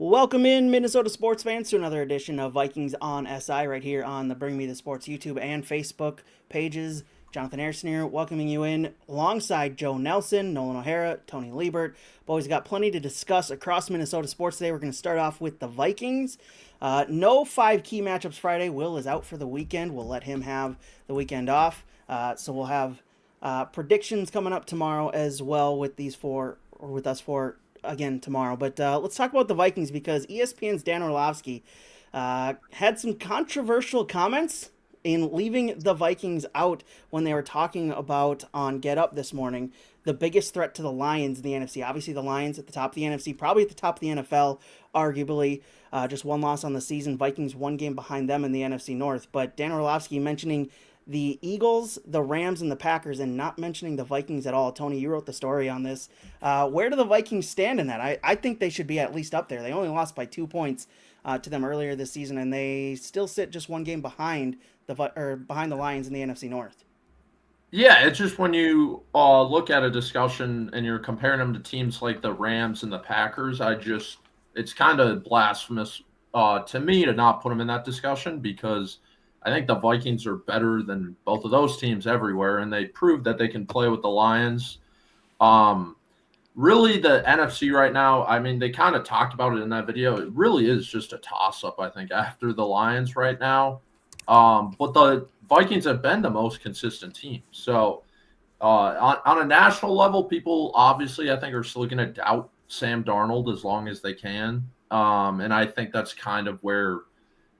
Welcome in, Minnesota sports fans, to another edition of Vikings on SI right here on the Bring Me the Sports YouTube and Facebook pages. Jonathan Harrison here, welcoming you in alongside Joe Nelson, Nolan O'Hara, Tony Liebert. Boys, got plenty to discuss across Minnesota sports today. We're going to start off with the Vikings. No 5 key matchups Friday. Will is out for the weekend. We'll let him have the weekend off. So we'll have predictions coming up tomorrow as well with these four, or with us four again tomorrow. But let's talk about the Vikings because ESPN's Dan Orlovsky had some controversial comments in leaving the Vikings out when they were talking about on Get Up this morning the biggest threat to the Lions in the NFC. Obviously, the Lions at the top of the NFC, probably at the top of the NFL, arguably. Just one loss on the season. Vikings one game behind them in the NFC North. But Dan Orlovsky mentioning the Eagles, the Rams, and the Packers, and not mentioning the Vikings at all. Tony, you wrote the story on this. Where do the Vikings stand in that? I think they should be at least up there. They only lost by 2 points to them earlier this season, and they still sit just one game behind behind the Lions in the NFC North. Yeah, it's just when you look at a discussion and you're comparing them to teams like the Rams and the Packers, it's kind of blasphemous to me to not put them in that discussion because I think the Vikings are better than both of those teams everywhere, and they proved that they can play with the Lions. Really, the NFC right now, I mean, they kind of talked about it in that video. It really is just a toss-up, I think, after the Lions right now. But the Vikings have been the most consistent team. So on a national level, people obviously, I think, are still going to doubt Sam Darnold as long as they can. And I think that's kind of where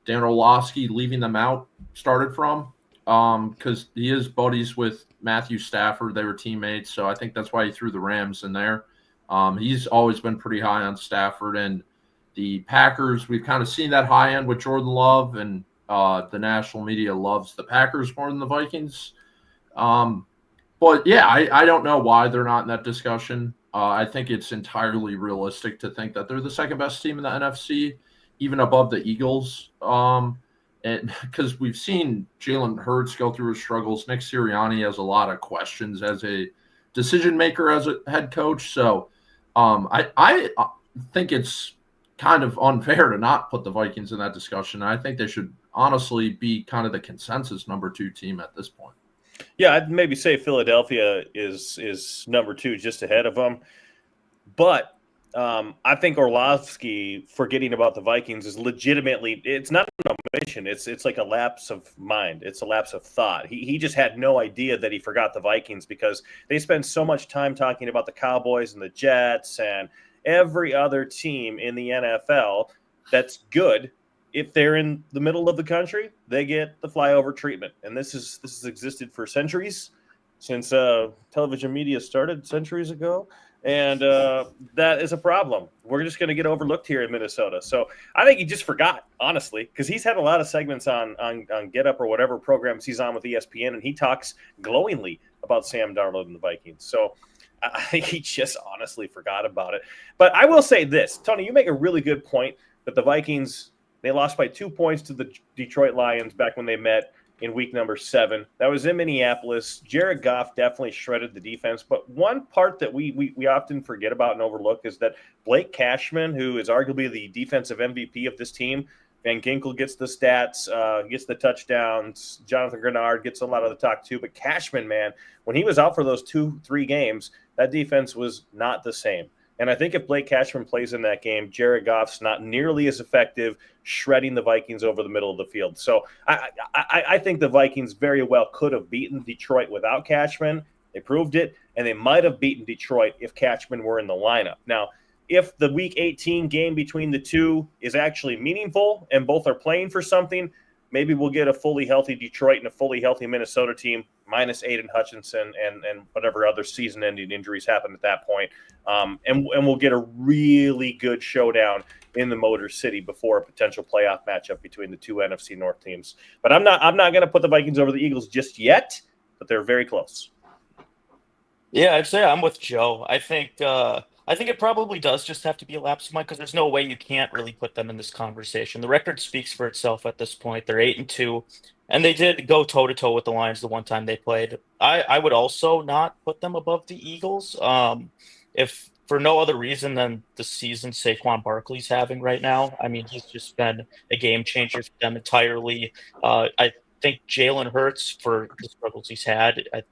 Dan Orlovsky leaving them out started from, because he is buddies with Matthew Stafford. They were teammates, so I think that's why he threw the Rams in there. He's always been pretty high on Stafford. And the Packers, we've kind of seen that high end with Jordan Love, and the national media loves the Packers more than the Vikings. But, yeah, I don't know why they're not in that discussion. I think it's entirely realistic to think that they're the second best team in the NFC, even above the Eagles. And because we've seen Jalen Hurts go through his struggles. Nick Sirianni has a lot of questions as a decision maker, as a head coach. So I think it's kind of unfair to not put the Vikings in that discussion. I think they should honestly be kind of the consensus number 2 team at this point. Yeah, I'd maybe say Philadelphia is number 2, just ahead of them. But I think Orlovsky forgetting about the Vikings is legitimately, it's not an omission. It's like a lapse of mind. It's a lapse of thought. He just had no idea that he forgot the Vikings because they spend so much time talking about the Cowboys and the Jets and every other team in the NFL that's good. If they're in the middle of the country, they get the flyover treatment. And this has existed for centuries, since television media started centuries ago. And that is a problem. We're just going to get overlooked here in Minnesota. So I think he just forgot, honestly, because he's had a lot of segments on Get Up or whatever programs he's on with ESPN, and he talks glowingly about Sam Darnold and the Vikings. So I think he just honestly forgot about it. But I will say this, Tony, you make a really good point that the Vikings, they lost by 2 points to the Detroit Lions back when they met in week number 7. That was in Minneapolis. Jared Goff definitely shredded the defense. But one part that we often forget about and overlook is that Blake Cashman, who is arguably the defensive MVP of this team, Van Ginkel gets the stats, gets the touchdowns. Jonathan Grenard gets a lot of the talk too. But Cashman, man, when he was out for those 2-3 games, that defense was not the same. And I think if Blake Cashman plays in that game, Jared Goff's not nearly as effective shredding the Vikings over the middle of the field. So I think the Vikings very well could have beaten Detroit without Cashman. They proved it, and they might have beaten Detroit if Cashman were in the lineup. Now, if the Week 18 game between the two is actually meaningful and both are playing for something, maybe we'll get a fully healthy Detroit and a fully healthy Minnesota team, minus Aiden Hutchinson and whatever other season-ending injuries happen at that point. And we'll get a really good showdown in the Motor City before a potential playoff matchup between the two NFC North teams. But I'm not going to put the Vikings over the Eagles just yet, but they're very close. Yeah, I'd say I'm with Joe. I think it probably does just have to be a lapse of mind because there's no way you can't really put them in this conversation. The record speaks for itself at this point. They're 8-2, and they did go toe-to-toe with the Lions the one time they played. I would also not put them above the Eagles. If for no other reason than the season Saquon Barkley's having right now. I mean, he's just been a game changer for them entirely. I think Jalen Hurts, for the struggles he's had, I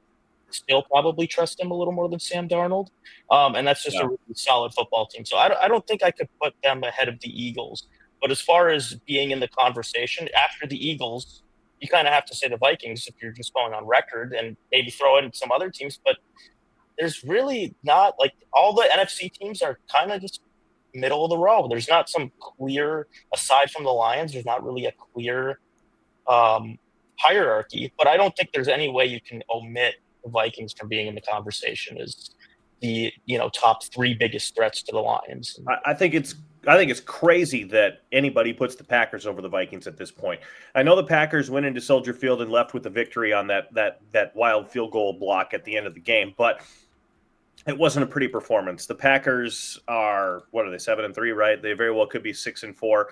still probably trust him a little more than Sam Darnold. And that's just a really solid football team. So I don't think I could put them ahead of the Eagles. But as far as being in the conversation, after the Eagles, you kind of have to say the Vikings if you're just going on record, and maybe throw in some other teams. But there's really not, like, all the NFC teams are kind of just middle of the road. There's not some clear, aside from the Lions, there's not really a clear hierarchy. But I don't think there's any way you can omit the Vikings from being in the conversation as the top 3 biggest threats to the Lions. I think it's crazy that anybody puts the Packers over the Vikings at this point. I know the Packers went into Soldier Field and left with a victory on that wild field goal block at the end of the game, but it wasn't a pretty performance. The Packers are, what are they, 7-3, right? They very well could be 6-4.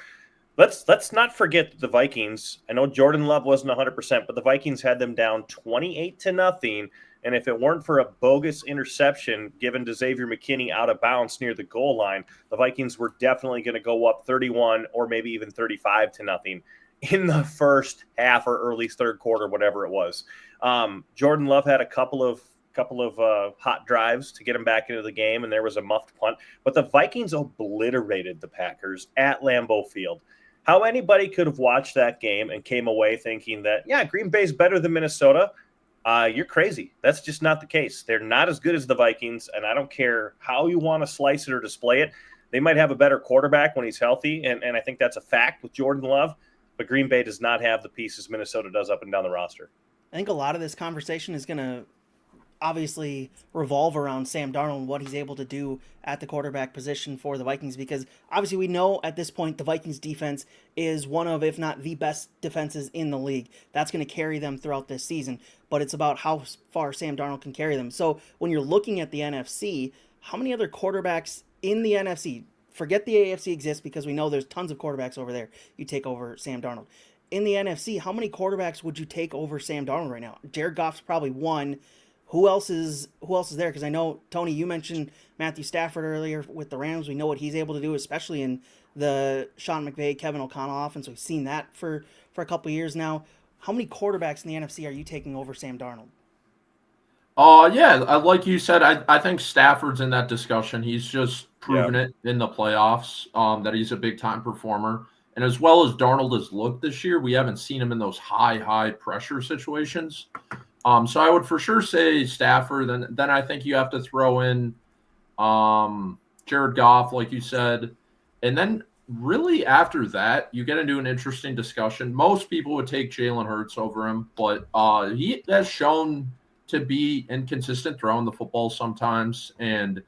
Let's not forget the Vikings. I know Jordan Love wasn't 100%, but the Vikings had them down 28-0. And if it weren't for a bogus interception given to Xavier McKinney out of bounds near the goal line, the Vikings were definitely going to go up 31 or maybe even 35-0 in the first half or early third quarter, whatever it was. Jordan Love had a couple of hot drives to get him back into the game, and there was a muffed punt. But the Vikings obliterated the Packers at Lambeau Field. How anybody could have watched that game and came away thinking that, yeah, Green Bay's better than Minnesota, you're crazy. That's just not the case. They're not as good as the Vikings, and I don't care how you want to slice it or display it. They might have a better quarterback when he's healthy, and I think that's a fact with Jordan Love, but Green Bay does not have the pieces Minnesota does up and down the roster. I think a lot of this conversation is going to obviously revolve around Sam Darnold and what he's able to do at the quarterback position for the Vikings, because obviously we know at this point the Vikings defense is one of, if not the best defenses in the league. That's going to carry them throughout this season, but it's about how far Sam Darnold can carry them. So when you're looking at the NFC, how many other quarterbacks in the NFC, forget the AFC exists because we know there's tons of quarterbacks over there, you take over Sam Darnold. In the NFC, how many quarterbacks would you take over Sam Darnold right now? Jared Goff's probably one. Who else is there? Because I know, Tony, you mentioned Matthew Stafford earlier with the Rams. We know what he's able to do, especially in the Sean McVay, Kevin O'Connell offense. We've seen that for a couple of years now. How many quarterbacks in the NFC are you taking over Sam Darnold? Yeah, like you said, I think Stafford's in that discussion. He's just proven it in the playoffs that he's a big-time performer. And as well as Darnold has looked this year, we haven't seen him in those high pressure situations. So I would for sure say Stafford. Then I think you have to throw in Jared Goff, like you said. And then really after that, you get into an interesting discussion. Most people would take Jalen Hurts over him, but he has shown to be inconsistent throwing the football sometimes. And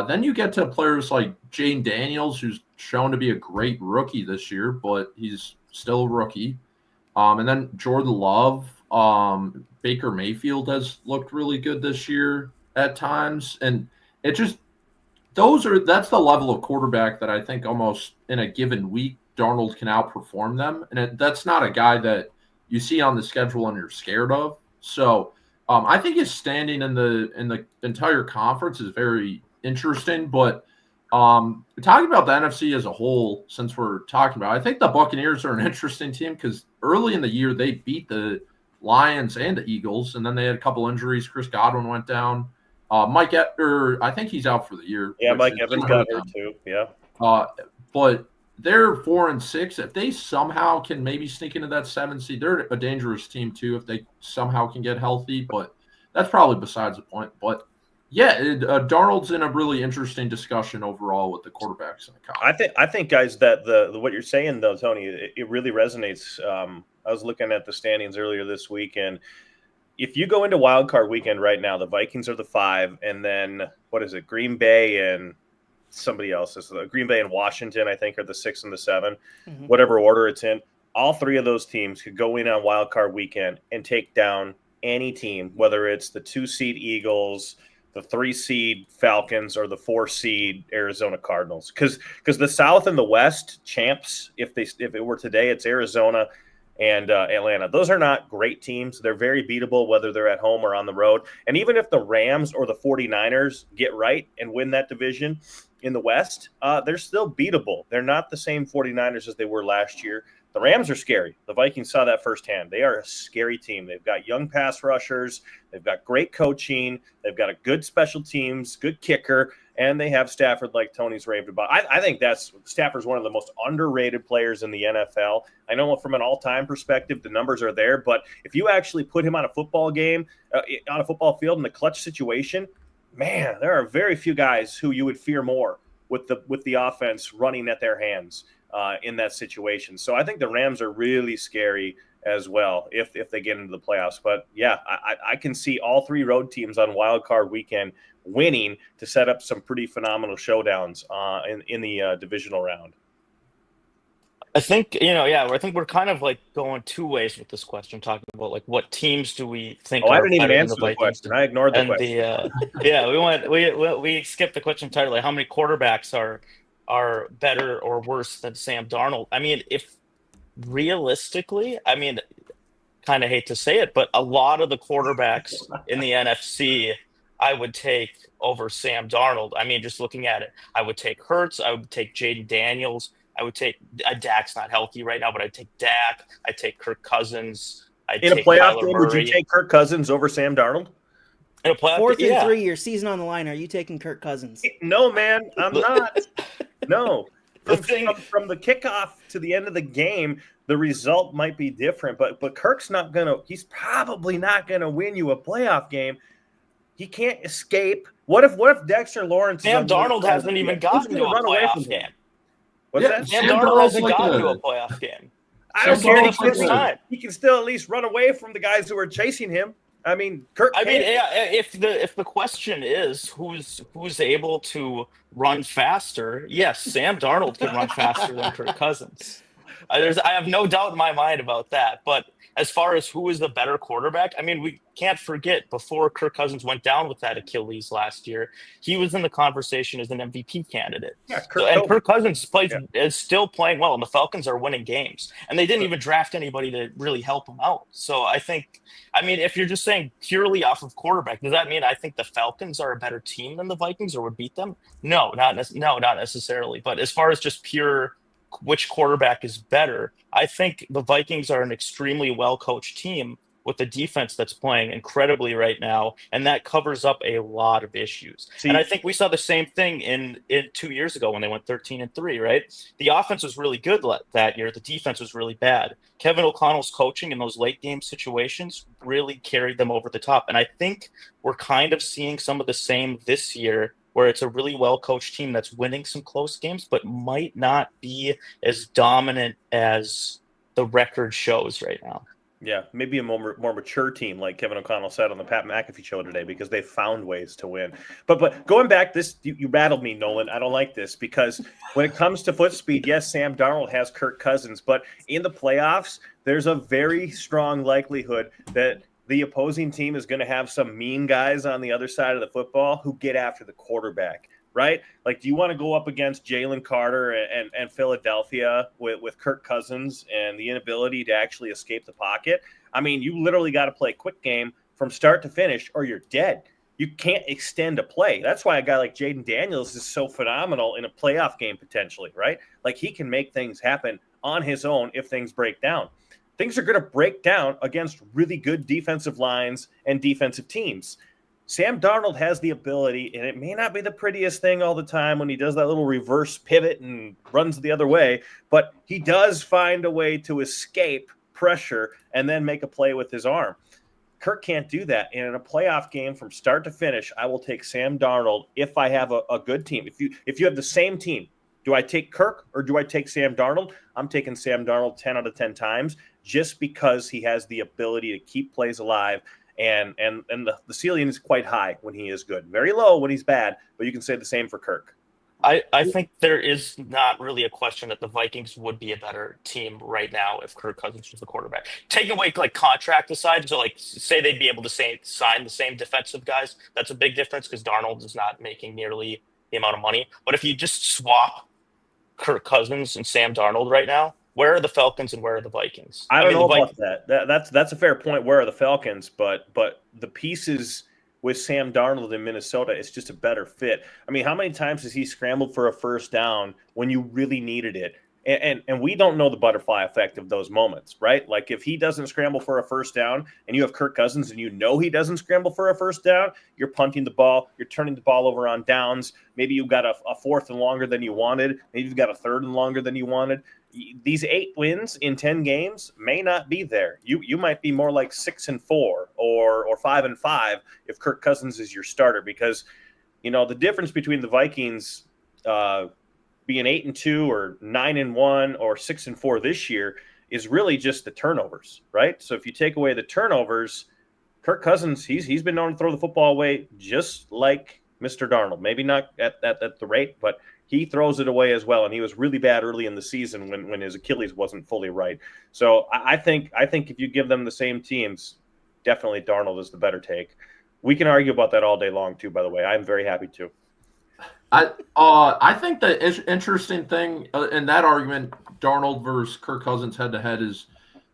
then you get to players like Jane Daniels, who's shown to be a great rookie this year, but he's still a rookie. And then Jordan Love. Baker Mayfield has looked really good this year at times, and it just that's the level of quarterback that I think almost in a given week Darnold can outperform them, and that's not a guy that you see on the schedule and you're scared of. So I think his standing in the entire conference is very interesting. But talking about the NFC as a whole, since we're talking about, I think the Buccaneers are an interesting team because early in the year they beat the Lions and the Eagles, and then they had a couple injuries. Chris Godwin went down. I think he's out for the year. Yeah, Mike Evans got hurt too. Yeah. But they're 4-6. If they somehow can maybe sneak into that 7 seed, they're a dangerous team too. If they somehow can get healthy, but that's probably besides the point. But yeah, Darnold's in a really interesting discussion overall with the quarterbacks in the college. I think, guys, that the what you're saying though, Tony, it really resonates. I was looking at the standings earlier this week, and if you go into Wild Card Weekend right now, the Vikings are the 5, and then what is it? Green Bay and somebody else. Green Bay and Washington, I think, are the 6 and the 7, whatever order it's in. All 3 of those teams could go in on Wild Card Weekend and take down any team, whether it's the 2-seed Eagles, the 3-seed Falcons, or the 4-seed Arizona Cardinals. Because the South and the West champs, if it were today, it's Arizona and Atlanta. Those are not great teams. They're very beatable, whether they're at home or on the road. And even if the Rams or the 49ers get right and win that division in the West, they're still beatable. They're not the same 49ers as they were last year. The Rams are scary. The Vikings saw that firsthand. They are a scary team. They've got young pass rushers. They've got great coaching. They've got a good special teams, good kicker, and they have Stafford like Tony's raved about. I think Stafford's one of the most underrated players in the NFL. I know from an all-time perspective, the numbers are there, but if you actually put him on a football game, on a football field in a clutch situation, man, there are very few guys who you would fear more with the offense running at their hands in that situation. So I think the Rams are really scary as well if they get into the playoffs. But yeah, I can see all three road teams on Wild Card Weekend winning to set up some pretty phenomenal showdowns in the divisional round. I think, I think we're kind of like going two ways with this question, talking about like what teams do we think are I didn't even better than answer the question. I ignored the question. We skipped the question entirely. How many quarterbacks are better or worse than Sam Darnold? I mean, if realistically, kind of hate to say it, but a lot of the quarterbacks in the NFC, I would take over Sam Darnold. I mean, just looking at it, I would take Hurts. I would take Jaden Daniels. I would take Dak's not healthy right now, but I'd take Dak. I'd take Kirk Cousins. In a playoff game, would you take Kirk Cousins over Sam Darnold? In a playoff 4th and 3, your season on the line. Are you taking Kirk Cousins? No, man, I'm not. No. From the kickoff to the end of the game, the result might be different, but Kirk's not gonna. He's probably not gonna win you a playoff game. He can't escape. What if Dexter Lawrence? Sam Darnold hasn't even gotten to a playoff game. What's that? Sam Darnold hasn't gotten to a playoff game. I don't care. He can still at least run away from the guys who are chasing him. I mean, Kirk. If the question is who's able to run faster, yes, Sam Darnold can run faster than Kirk Cousins. I have no doubt in my mind about that. But as far as who is the better quarterback, I mean, we can't forget before Kirk Cousins went down with that Achilles last year, he was in the conversation as an MVP candidate. Yeah, Kirk Cousins is still playing well, and the Falcons are winning games. And they didn't even draft anybody to really help him out. So I think, if you're just saying purely off of quarterback, does that mean I think the Falcons are a better team than the Vikings or would beat them? No, not necessarily. But as far as just pure which quarterback is better, I think the Vikings are an extremely well-coached team with a defense that's playing incredibly right now, and that covers up a lot of issues. And I think we saw the same thing in 2 years ago when they went 13-3, right? The offense was really good that year. The defense was really bad. Kevin O'Connell's coaching in those late-game situations really carried them over the top. And I think we're kind of seeing some of the same this year, where it's a really well-coached team that's winning some close games, but might not be as dominant as the record shows right now. Yeah, maybe a more mature team, like Kevin O'Connell said on the Pat McAfee show today, because they found ways to win. But going back, you rattled me, Nolan. I don't like this, because when it comes to foot speed, yes, Sam Darnold has Kirk Cousins, but in the playoffs, there's a very strong likelihood that the opposing team is going to have some mean guys on the other side of the football who get after the quarterback, right? Like, do you want to go up against Jalen Carter and Philadelphia with Kirk Cousins and the inability to actually escape the pocket? I mean, you literally got to play a quick game from start to finish or you're dead. You can't extend a play. That's why a guy like Jaden Daniels is so phenomenal in a playoff game potentially, right? Like, he can make things happen on his own if things break down. Things are going to break down against really good defensive lines and defensive teams. Sam Darnold has the ability, and it may not be the prettiest thing all the time when he does that little reverse pivot and runs the other way, but he does find a way to escape pressure and then make a play with his arm. Kirk can't do that. And in a playoff game from start to finish, I will take Sam Darnold if I have a good team. If you have the same team, do I take Kirk or do I take Sam Darnold? I'm taking Sam Darnold 10 out of 10 times just because he has the ability to keep plays alive. And the ceiling is quite high when he is good. Very low when he's bad, but you can say the same for Kirk. I think there is not really a question that the Vikings would be a better team right now if Kirk Cousins was the quarterback. Taking away contract aside, so say they'd be able to sign the same defensive guys, that's a big difference because Darnold is not making nearly the amount of money. But if you just swap Kirk Cousins and Sam Darnold right now, where are the Falcons and where are the Vikings? I don't know about that. That's a fair point. Where are the Falcons? But the pieces with Sam Darnold in Minnesota, it's just a better fit. I mean, how many times has he scrambled for a first down when you really needed it? And we don't know the butterfly effect of those moments, right? Like if he doesn't scramble for a first down and you have Kirk Cousins and you know he doesn't scramble for a first down, you're punting the ball, you're turning the ball over on downs. Maybe you've got a fourth and longer than you wanted. Maybe you've got a third and longer than you wanted. These 8 wins in 10 games may not be there. You might be more like 6-4 or 5-5 if Kirk Cousins is your starter, because the difference between the Vikings being 8-2 or 9-1 or 6-4 this year is really just the turnovers, right? So if you take away the turnovers, Kirk Cousins, he's been known to throw the football away just like Mr. Darnold. Maybe not at the rate, but he throws it away as well. And he was really bad early in the season when his Achilles wasn't fully right. So I think if you give them the same teams, definitely Darnold is the better take. We can argue about that all day long too, by the way. I'm very happy to. I think the interesting thing in that argument, Darnold versus Kirk Cousins head-to-head, is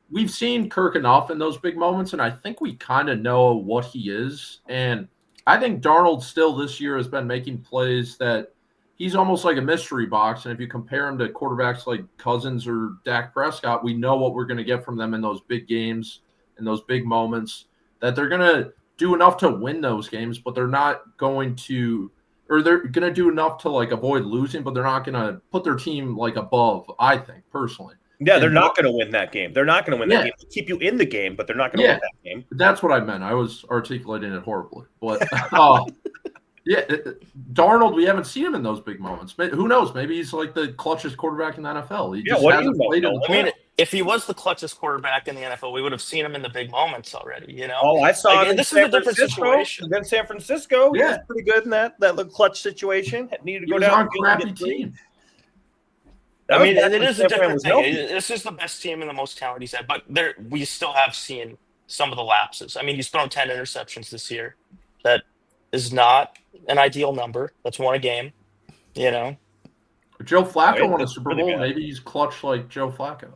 we've seen Kirk enough in those big moments, and I think we kind of know what he is. And I think Darnold still this year has been making plays that he's almost like a mystery box. And if you compare him to quarterbacks like Cousins or Dak Prescott, we know what we're going to get from them in those big games, in those big moments, that they're going to do enough to win those games, but they're not going to – or they're going to do enough to, avoid losing, but they're not going to put their team, above, I think, personally. Yeah, they're not going to win that game. They're not going to win that game. They'll keep you in the game, but they're not going to win that game. That's what I meant. I was articulating it horribly. But, Darnold, we haven't seen him in those big moments. Who knows? Maybe he's like the clutchest quarterback in the NFL. He just hasn't played in the I mean, if he was the clutchest quarterback in the NFL, we would have seen him in the big moments already, Oh, I saw him in this is a different situation. Against San Francisco, he was pretty good in that little clutch situation. Needed to go down on a crappy team. I mean, it is a different thing. This is the best team and the most talent he's had, but we still have seen some of the lapses. I mean, he's thrown 10 interceptions this year. That is not an ideal number. That's one a game, Joe Flacco won a Super Bowl. Maybe he's clutch like Joe Flacco.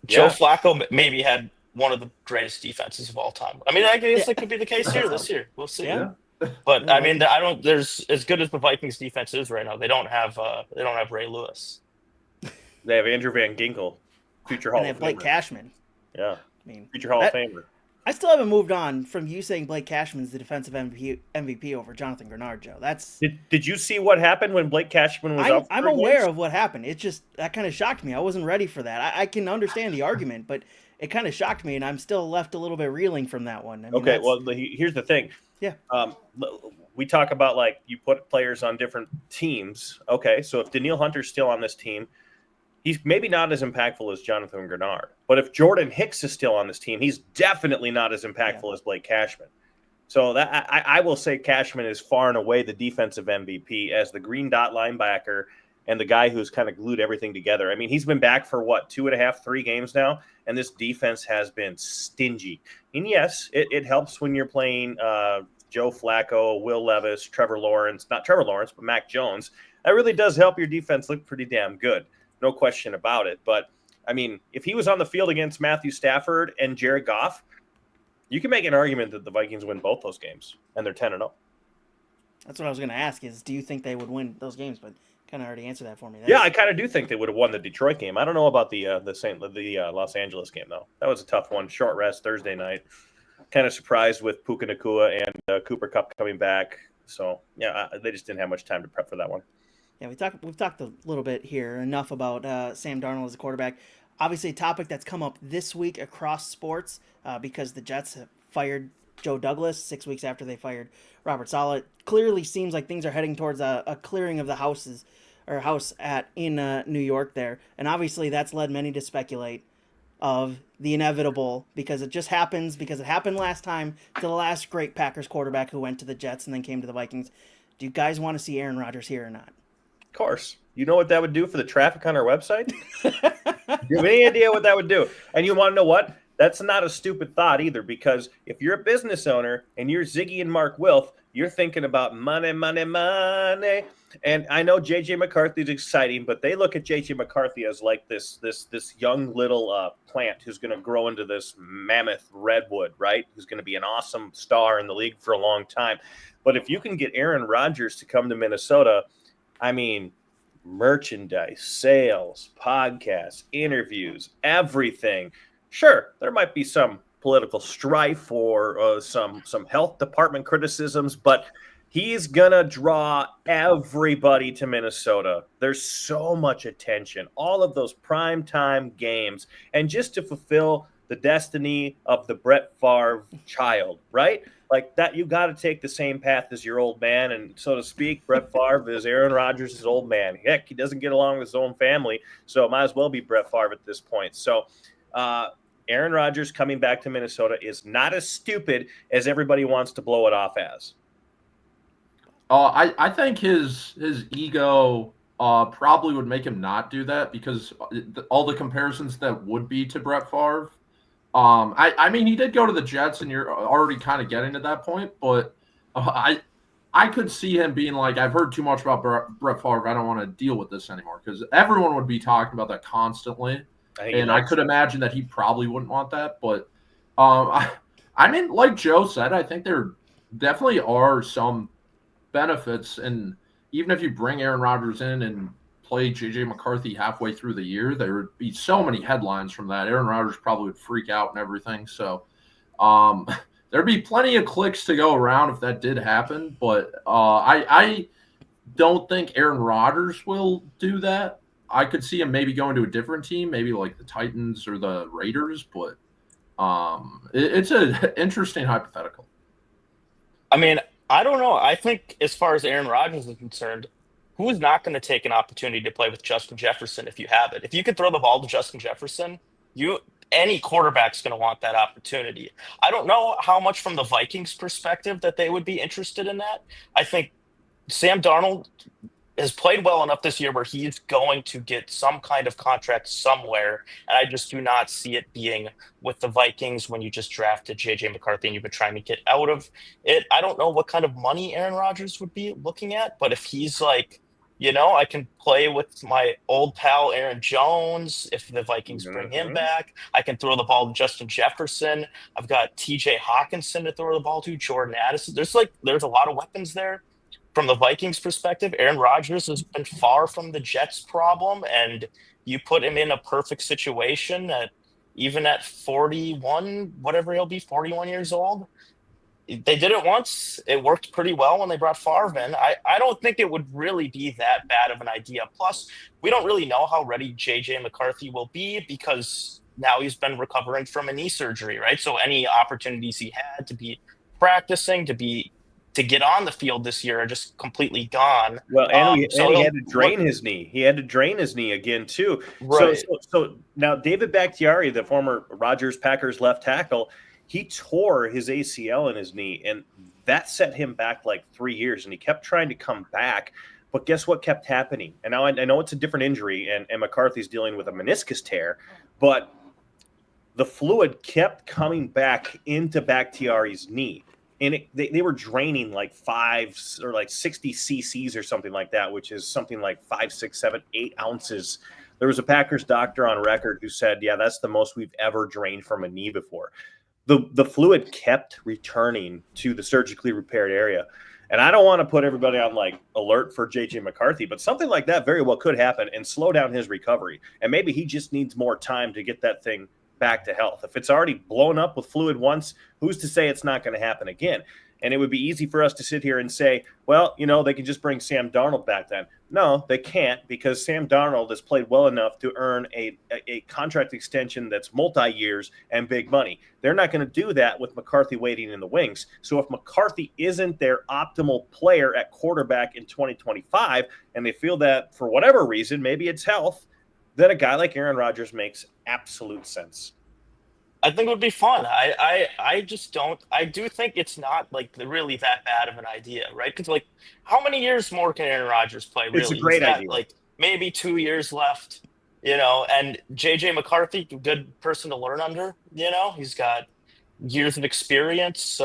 Joe Flacco maybe had one of the greatest defenses of all time. I mean, I guess that could be the case here this year. We'll see. Yeah. But I mean, there's as good as the Vikings defense is right now. They don't have Ray Lewis. They have Andrew Van Ginkel, future Hall of Famer. They have Blake Cashman. Yeah. I mean, future Hall of Famer. I still haven't moved on from you saying Blake Cashman's the defensive MVP over Jonathan Grenard, Joe. Did you see what happened when Blake Cashman was up? I'm aware of what happened. It just that kind of shocked me. I wasn't ready for that. I can understand the argument, but it kind of shocked me, and I'm still left a little bit reeling from that one. I mean, okay, well, here's the thing. Yeah. We talk about you put players on different teams. Okay, so if Daniil Hunter's still on this team, he's maybe not as impactful as Jonathan Grenard. But if Jordan Hicks is still on this team, he's definitely not as impactful as Blake Cashman. So that I will say Cashman is far and away the defensive MVP as the green dot linebacker and the guy who's kind of glued everything together. I mean, he's been back for 2.5, 3 games now, and this defense has been stingy. And yes, it helps when you're playing Joe Flacco, Will Levis, Trevor Lawrence, not Trevor Lawrence, but Mac Jones. That really does help your defense look pretty damn good. No question about it. But, I mean, if he was on the field against Matthew Stafford and Jared Goff, you can make an argument that the Vikings win both those games, and they're 10-0. That's what I was going to ask is, do you think they would win those games? But kind of already answered that for me. Yeah, I kind of do think they would have won the Detroit game. I don't know about the Los Angeles game, though. That was a tough one. Short rest Thursday night. Kind of surprised with Puka Nacua and Cooper Kupp coming back. So, yeah, they just didn't have much time to prep for that one. Yeah, we've talked a little bit here, enough about Sam Darnold as a quarterback. Obviously, a topic that's come up this week across sports because the Jets have fired Joe Douglas 6 weeks after they fired Robert Saleh. It clearly seems like things are heading towards a clearing of the house in New York there. And obviously, that's led many to speculate of the inevitable because it just happens because it happened last time to the last great Packers quarterback who went to the Jets and then came to the Vikings. Do you guys want to see Aaron Rodgers here or not? Of course. You know what that would do for the traffic on our website? Do you have any idea what that would do? And you want to know what? That's not a stupid thought either, because if you're a business owner and you're Ziggy and Mark Wilf, you're thinking about money, money, money. And I know JJ McCarthy is exciting, but they look at JJ McCarthy as like this young little plant who's going to grow into this mammoth redwood, right? Who's going to be an awesome star in the league for a long time. But if you can get Aaron Rodgers to come to Minnesota, I mean, merchandise, sales, podcasts, interviews, everything. Sure, there might be some political strife or some health department criticisms, but he's going to draw everybody to Minnesota. There's so much attention, all of those primetime games, and just to fulfill the destiny of the Brett Favre child, right? Like that, you got to take the same path as your old man, and so to speak, Brett Favre is Aaron Rodgers' old man. Heck, he doesn't get along with his own family, so it might as well be Brett Favre at this point. So, Aaron Rodgers coming back to Minnesota is not as stupid as everybody wants to blow it off as. I think his ego probably would make him not do that, because all the comparisons that would be to Brett Favre. I mean, he did go to the Jets, and you're already kind of getting to that point, but I could see him being like, I've heard too much about Brett Favre. I don't want to deal with this anymore, because everyone would be talking about that constantly. I could imagine that he probably wouldn't want that. But I mean, like Joe said, I think there definitely are some benefits. And even if you bring Aaron Rodgers in and play J.J. McCarthy halfway through the year, there would be so many headlines from that. Aaron Rodgers probably would freak out and everything. So there'd be plenty of clicks to go around if that did happen. But I don't think Aaron Rodgers will do that. I could see him maybe going to a different team, maybe like the Titans or the Raiders, but it's an interesting hypothetical. I mean, I don't know. I think as far as Aaron Rodgers is concerned, who is not going to take an opportunity to play with Justin Jefferson if you have it? If you can throw the ball to Justin Jefferson, any quarterback's going to want that opportunity. I don't know how much from the Vikings perspective that they would be interested in that. I think Sam Darnold has played well enough this year where he's going to get some kind of contract somewhere. And I just do not see it being with the Vikings when you just drafted J.J. McCarthy and you've been trying to get out of it. I don't know what kind of money Aaron Rodgers would be looking at, but if he's like, I can play with my old pal Aaron Jones if the Vikings bring him back. I can throw the ball to Justin Jefferson. I've got T.J. Hawkinson to throw the ball to, Jordan Addison. There's a lot of weapons there. From the Vikings perspective, Aaron Rodgers has been far from the Jets' problem, and you put him in a perfect situation that even at 41, whatever he'll be, 41 years old, they did it once. It worked pretty well when they brought Favre in. I don't think it would really be that bad of an idea. Plus, we don't really know how ready J.J. McCarthy will be because now he's been recovering from a knee surgery, right? So any opportunities he had to be practicing, to get on the field this year are just completely gone. Well, and he had to drain his knee. He had to drain his knee again, too. Right. So now David Bakhtiari, the former Rodgers Packers left tackle, he tore his ACL in his knee, and that set him back like 3 years, and he kept trying to come back. But guess what kept happening? And now I know it's a different injury, and McCarthy's dealing with a meniscus tear, but the fluid kept coming back into Bakhtiari's knee. And they were draining like 5 or like 60 cc's or something like that, which is something like 5, 6, 7, 8 ounces. There was a Packers doctor on record who said, yeah, that's the most we've ever drained from a knee before. The fluid kept returning to the surgically repaired area. And I don't want to put everybody on like alert for J.J. McCarthy, but something like that very well could happen and slow down his recovery. And maybe he just needs more time to get that thing back to health. If it's already blown up with fluid once, who's to say it's not going to happen again? And it would be easy for us to sit here and say, well, they can just bring Sam Darnold back then. No, they can't, because Sam Darnold has played well enough to earn a contract extension that's multi-years and big money. They're not going to do that with McCarthy waiting in the wings. So if McCarthy isn't their optimal player at quarterback in 2025, and they feel that for whatever reason, maybe it's health, then a guy like Aaron Rodgers makes absolute sense. I think it would be fun. I just don't. I do think it's not like really that bad of an idea, right? Because like, how many years more can Aaron Rodgers play? Really, It's a great idea. Like maybe 2 years left. and JJ McCarthy, good person to learn under. He's got years of experience.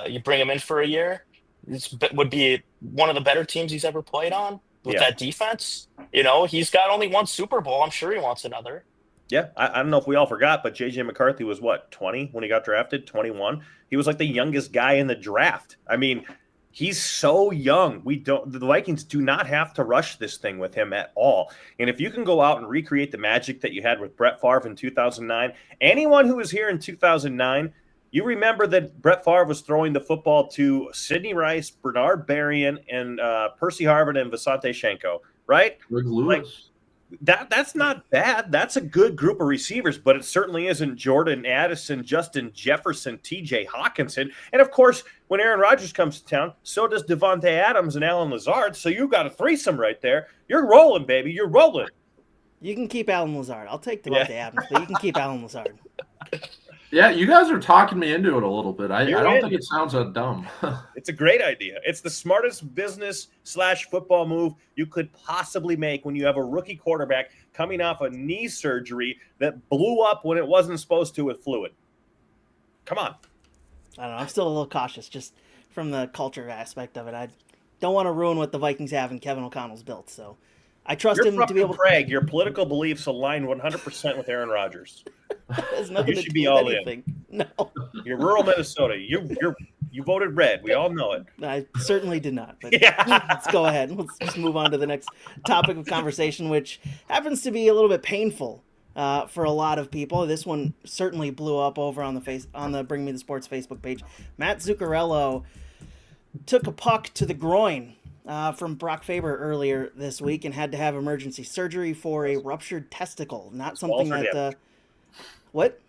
You bring him in for a year, this would be one of the better teams he's ever played on with that defense. He's got only one Super Bowl. I'm sure he wants another. Yeah, I don't know if we all forgot, but J.J. McCarthy was, 20 when he got drafted? 21? He was like the youngest guy in the draft. I mean, he's so young. The Vikings do not have to rush this thing with him at all. And if you can go out and recreate the magic that you had with Brett Favre in 2009, anyone who was here in 2009, you remember that Brett Favre was throwing the football to Sidney Rice, Bernard Berrien, and Percy Harvin and Visante Shenko, right? Rick Lewis. That's not bad. That's a good group of receivers, but it certainly isn't Jordan Addison, Justin Jefferson, TJ Hawkinson. And of course, when Aaron Rodgers comes to town, so does Devontae Adams and Alan Lazard. So you've got a threesome right there. You're rolling, baby. You're rolling. You can keep Alan Lazard. I'll take Devontae Adams, but you can keep Alan Lazard. Yeah, you guys are talking me into it a little bit. I don't think it sounds that dumb. It's a great idea. It's the smartest business/football move you could possibly make when you have a rookie quarterback coming off a knee surgery that blew up when it wasn't supposed to with fluid. Come on. I don't know. I'm still a little cautious just from the culture aspect of it. I don't want to ruin what the Vikings have and Kevin O'Connell's built, so I trust him to be able to. Craig, your political beliefs align 100% with Aaron Rodgers. You should be all in. No. You're rural Minnesota. You voted red. We all know it. I certainly did not. But let's go ahead. Let's just move on to the next topic of conversation, which happens to be a little bit painful for a lot of people. This one certainly blew up over on the Bring Me the Sports Facebook page. Matt Zuccarello took a puck to the groin from Brock Faber earlier this week and had to have emergency surgery for a ruptured testicle. Not something that what?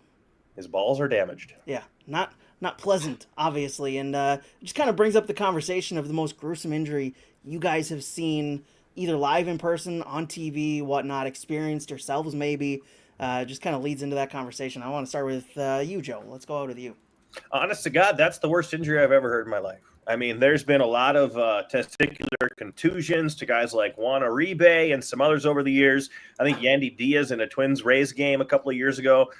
His balls are damaged. Yeah, not pleasant, obviously, and just kind of brings up the conversation of the most gruesome injury you guys have seen, either live in person, on TV, whatnot, experienced yourselves maybe. Just kind of leads into that conversation. I want to start with you, Joe. Let's go out with you. Honest to God, that's the worst injury I've ever heard in my life. I mean, there's been a lot of testicular contusions to guys like Juan Uribe and some others over the years. I think Yandy Diaz in a Twins-Rays game a couple of years ago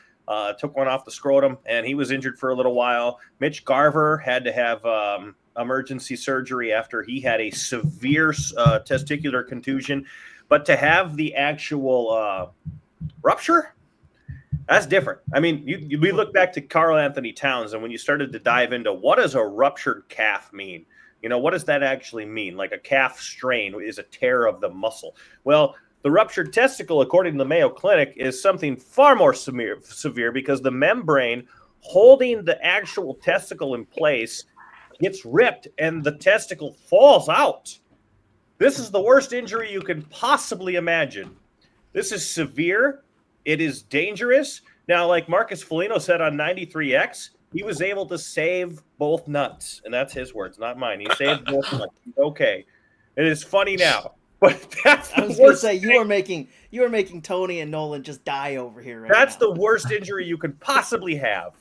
took one off the scrotum, and he was injured for a little while. Mitch Garver had to have emergency surgery after he had a severe testicular contusion. But to have the actual rupture, that's different. I mean, we look back to Karl Anthony Towns, and when you started to dive into what does a ruptured calf mean? What does that actually mean? Like a calf strain is a tear of the muscle. Well, the ruptured testicle, according to the Mayo Clinic, is something far more severe because the membrane holding the actual testicle in place gets ripped and the testicle falls out. This is the worst injury you can possibly imagine. This is severe. It is dangerous. Now, like Marcus Foligno said on 93X, he was able to save both nuts. And that's his words, not mine. He saved both nuts. Okay. It is funny now. But that's the worst. I was going to say, you are making Tony and Nolan just die over here right That's now. The worst injury you can possibly have.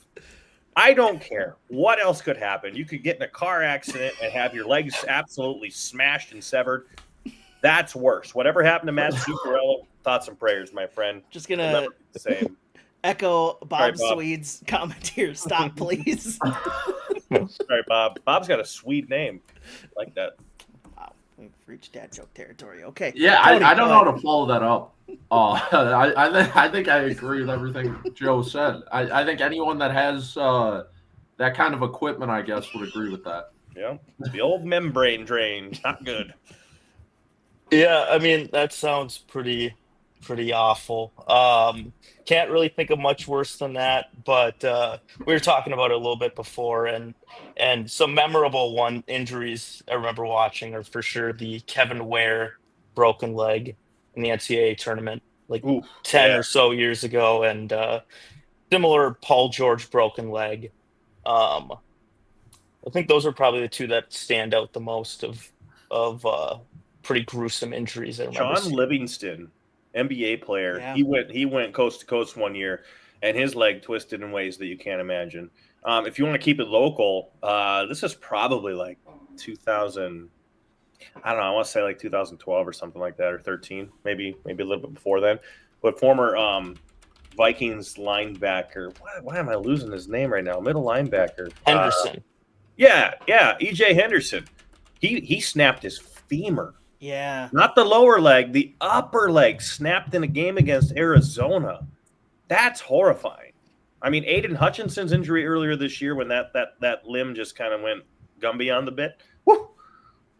I don't care. What else could happen? You could get in a car accident and have your legs absolutely smashed and severed. That's worse. Whatever happened to Matt Zuccarello, thoughts and prayers, my friend. Just going to echo Bob Swede's comment here. Stop, please. Sorry, Bob. Bob's got a Swede name. Like that. Wow. We've reached dad joke territory. Okay. Yeah, Tony, I don't know how to follow that up. I think I agree with everything Joe said. I think anyone that has that kind of equipment, I guess, would agree with that. Yeah. The old membrane drain. Not good. Yeah, I mean, that sounds pretty awful. Can't really think of much worse than that, but we were talking about it a little bit before, and some memorable injuries I remember watching are for sure the Kevin Ware broken leg in the NCAA tournament, 10 or so years ago, and similar Paul George broken leg. I think those are probably the two that stand out the most of pretty gruesome injuries. I remember. John Livingston, NBA player, yeah. he went coast to coast one year, and his leg twisted in ways that you can't imagine. If you want to keep it local, this is probably like 2000. I don't know. I want to say like 2012 or something like that, or 13, maybe a little bit before then. but former Vikings linebacker. Why am I losing his name right now? Middle linebacker. Henderson. Yeah, EJ Henderson. He snapped his femur. Yeah. Not the lower leg, the upper leg snapped in a game against Arizona. That's horrifying. I mean, Aiden Hutchinson's injury earlier this year when that limb just kind of went Gumby on the bit. Woo!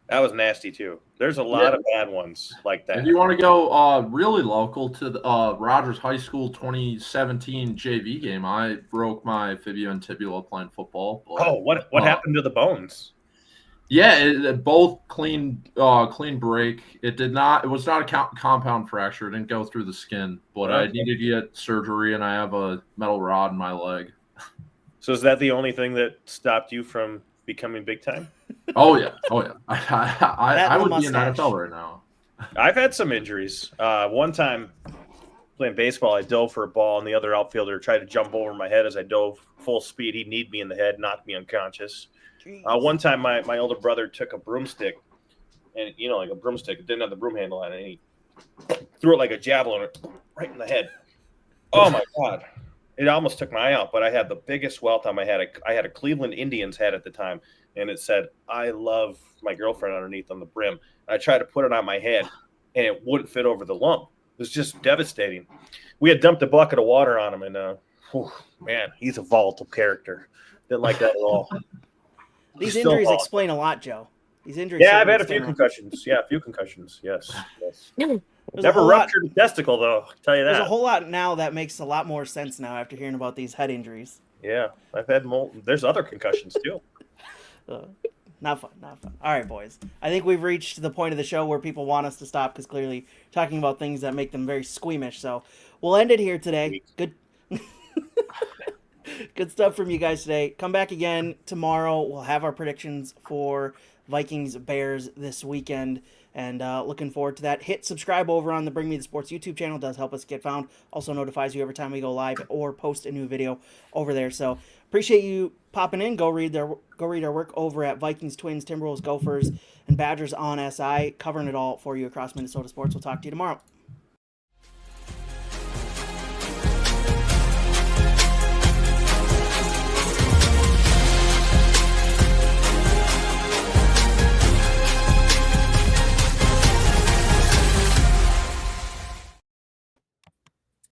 That was nasty too. There's a lot of bad ones like that. If you want to go really local to the Rogers High School 2017 JV game, I broke my fibula and tibula playing football. But, what happened to the bones? Yeah, both clean break. It was not a compound fracture. It didn't go through the skin, but I needed to get surgery, and I have a metal rod in my leg. So is that the only thing that stopped you from becoming big time? Oh yeah. I would be in NFL right now. I've had some injuries. One time playing baseball, I dove for a ball, and the other outfielder tried to jump over my head as I dove full speed. He kneed me in the head, knocked me unconscious. One time, my older brother took a broomstick, and like a broomstick, it didn't have the broom handle on it, and he threw it like a javelin right in the head. Oh my God! It almost took my eye out, but I had the biggest welt on my head. I had a Cleveland Indians hat at the time, and it said "I love my girlfriend" underneath on the brim. I tried to put it on my head, and it wouldn't fit over the lump. It was just devastating. We had dumped a bucket of water on him, and man, he's a volatile character. Didn't like that at all. These injuries explain a lot, Joe. These injuries. Yeah, I've had a few concussions. Yeah, a few concussions. Yes. Never ruptured a testicle, though. I'll tell you that. There's a whole lot now that makes a lot more sense now after hearing about these head injuries. Yeah, I've had there's other concussions too. Not fun. All right, boys. I think we've reached the point of the show where people want us to stop because clearly talking about things that make them very squeamish. So we'll end it here today. Good. Good stuff from you guys today. Come back again tomorrow. We'll have our predictions for Vikings Bears this weekend, and looking forward to that. Hit subscribe over on the Bring Me the Sports YouTube channel. It does help us get found. Also notifies you every time we go live or post a new video over there. So appreciate you popping in. Go read our work over at Vikings, Twins, Timberwolves, Gophers, and Badgers on SI, covering it all for you across Minnesota sports. We'll talk to you tomorrow.